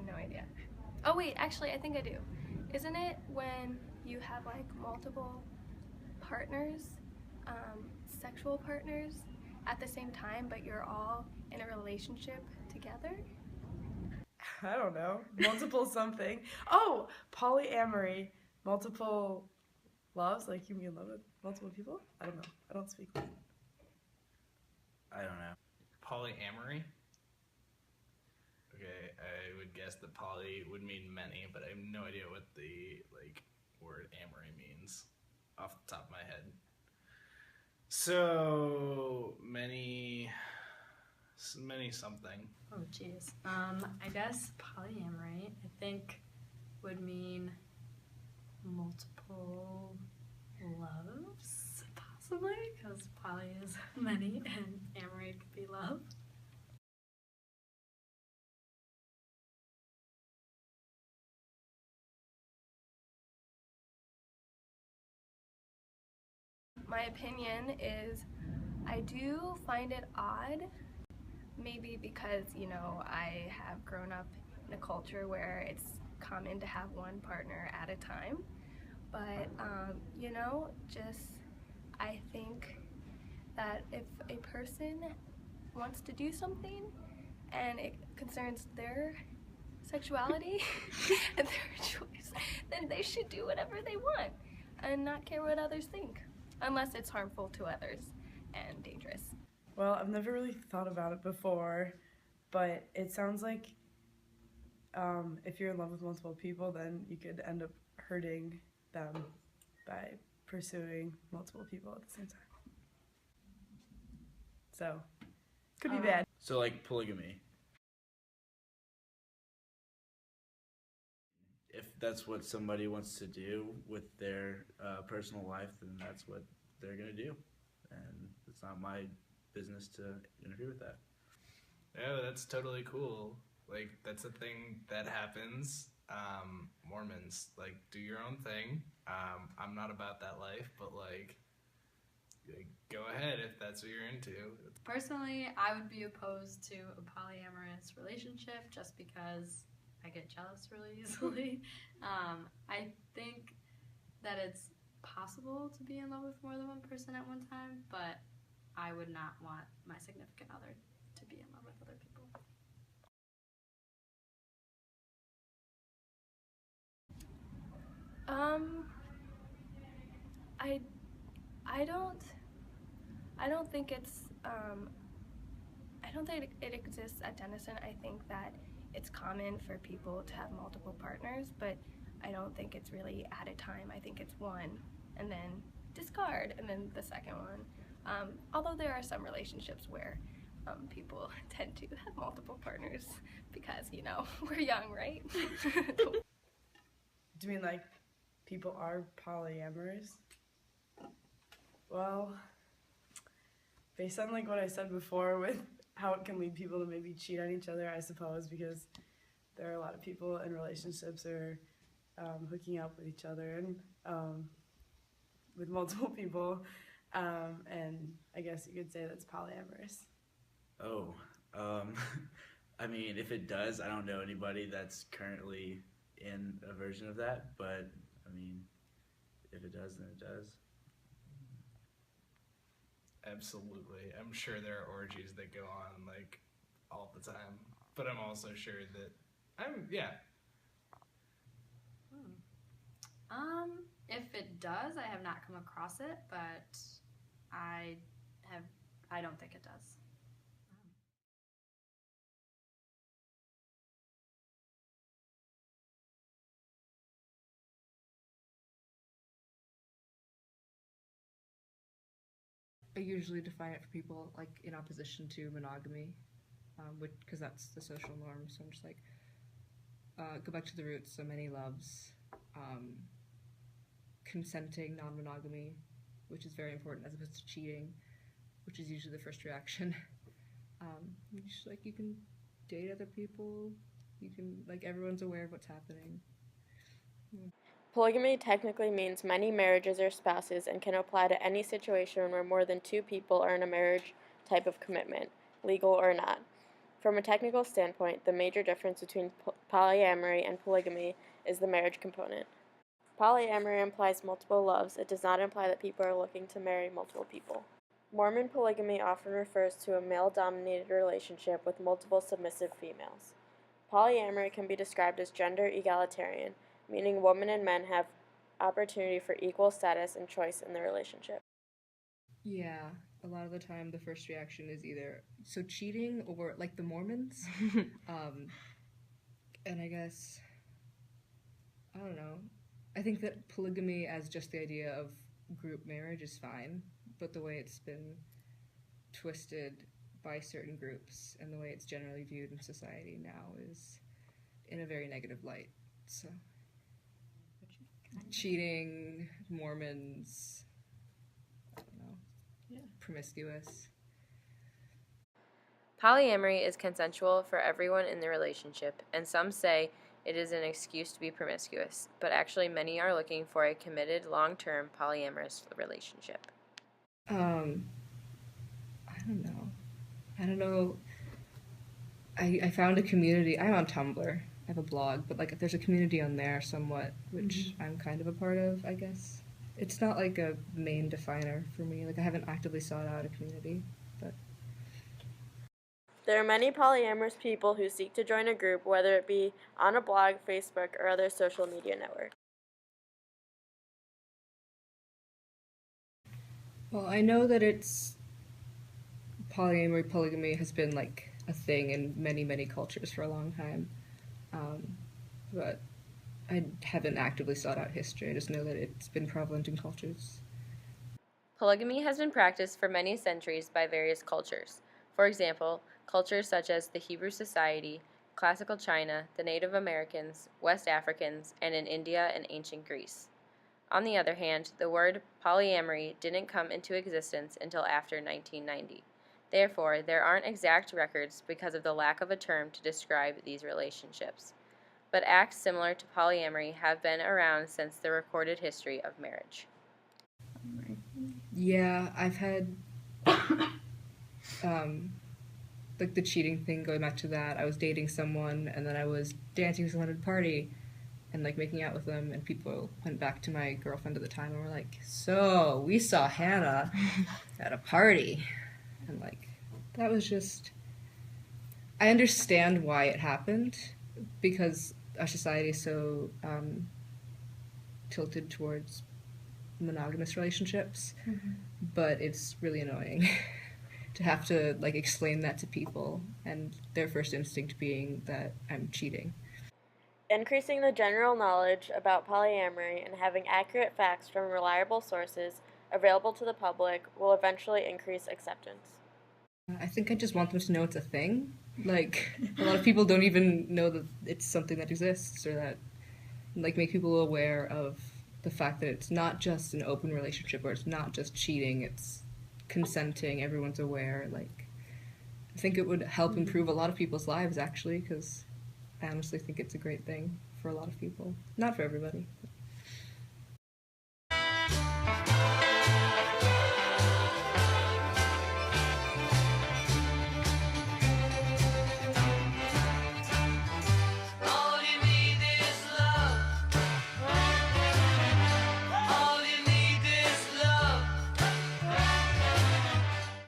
no idea. Oh wait, actually I think I do. Isn't it when you have like multiple partners, sexual partners at the same time, but you're all in a relationship together? I don't know. Multiple something. Oh, polyamory. Multiple loves? Like you can be in love with multiple people? I don't know. I don't speak. I don't know. Polyamory? Okay, I would guess that poly would mean many, but I have no idea what the word amory means off the top of my head. So many something. Oh jeez. I guess polyamory, I think, would mean multiple loves, possibly, because poly is many and amory could be love. My opinion is I do find it odd, maybe because, you know, I have grown up in a culture where it's common to have one partner at a time, but you know, just I think that if a person wants to do something and it concerns their sexuality and their choice, then they should do whatever they want and not care what others think, unless it's harmful to others and dangerous. Well, I've never really thought about it before, but it sounds like if you're in love with multiple people, then you could end up hurting them by pursuing multiple people at the same time. So, could be bad. So like polygamy. If that's what somebody wants to do with their personal life, then that's what they're gonna do, and it's not my business to interfere with that. Yeah, that's totally cool. Like, that's a thing that happens. Mormons, like, do your own thing. I'm not about that life, but like go ahead if that's what you're into. Personally, I would be opposed to a polyamorous relationship just because I get jealous really easily. I think that it's possible to be in love with more than one person at one time, but I would not want my significant other to be in love with other people. I don't think it's I don't think it exists at Denison. I think that it's common for people to have multiple partners, but I don't think it's really at a time. I think it's one and then discard and then the second one. Although there are some relationships where people tend to have multiple partners because, you know, we're young, right? Do you mean like people are polyamorous? Well, based on like what I said before with how it can lead people to maybe cheat on each other, I suppose, because there are a lot of people in relationships or hooking up with each other and with multiple people, and I guess you could say that's polyamorous. Oh, I mean, if it does, I don't know anybody that's currently in a version of that, but I mean, if it does, then it does. Absolutely. I'm sure there are orgies that go on like all the time, but I'm also sure that If it does, I have not come across it, but I don't think it does. I usually define it for people like in opposition to monogamy, because that's the social norm. So I'm just like, go back to the roots. So many loves, consenting non-monogamy, which is very important as opposed to cheating, which is usually the first reaction. Just like you can date other people, you can like everyone's aware of what's happening. Polygamy technically means many marriages or spouses and can apply to any situation where more than two people are in a marriage type of commitment, legal or not. From a technical standpoint, the major difference between polyamory, and polygamy is the marriage component. Polyamory implies multiple loves. It does not imply that people are looking to marry multiple people. Mormon polygamy often refers to a male-dominated relationship with multiple submissive females. Polyamory can be described as gender egalitarian, meaning women and men have opportunity for equal status and choice in the relationship. Yeah, a lot of the time the first reaction is either so cheating or like the Mormons. And I guess, I don't know. I think that polygamy as just the idea of group marriage is fine, but the way it's been twisted by certain groups and the way it's generally viewed in society now is in a very negative light. So, cheating, Mormons, I don't know, promiscuous. Polyamory is consensual for everyone in the relationship, and some say it is an excuse to be promiscuous, but actually many are looking for a committed, long-term polyamorous relationship. I don't know. I found a community. I'm on Tumblr. I have a blog, but like there's a community on there somewhat, which I'm kind of a part of, I guess. It's not like a main definer for me. Like I haven't actively sought out a community, but There are many polyamorous people who seek to join a group, whether it be on a blog, Facebook, or other social media network. well, I know that it's polygamy has been like a thing in many, many cultures for a long time. But I haven't actively sought out history. I just know that it's been prevalent in cultures. Polygamy has been practiced for many centuries by various cultures. For example, cultures such as the Hebrew Society, classical China, the Native Americans, West Africans, and in India and ancient Greece. On the other hand, the word polyamory didn't come into existence until after 1990. Therefore, there aren't exact records because of the lack of a term to describe these relationships. But acts similar to polyamory have been around since the recorded history of marriage. Yeah, I've had like the cheating thing, going back to that. I was dating someone and then I was dancing with someone at a party and like making out with them, and people went back to my girlfriend at the time and were like, so we saw Hannah at a party. And like that was just, I understand why it happened because our society is so tilted towards monogamous relationships, but it's really annoying to have to like explain that to people and their first instinct being that I'm cheating. Increasing the general knowledge about polyamory and having accurate facts from reliable sources available to the public will eventually increase acceptance. I think I just want them to know it's a thing. Like, a lot of people don't even know that it's something that exists, or that, like, make people aware of the fact that it's not just an open relationship, or it's not just cheating, it's consenting, everyone's aware. Like, I think it would help improve a lot of people's lives, actually, because I honestly think it's a great thing for a lot of people. Not for everybody. But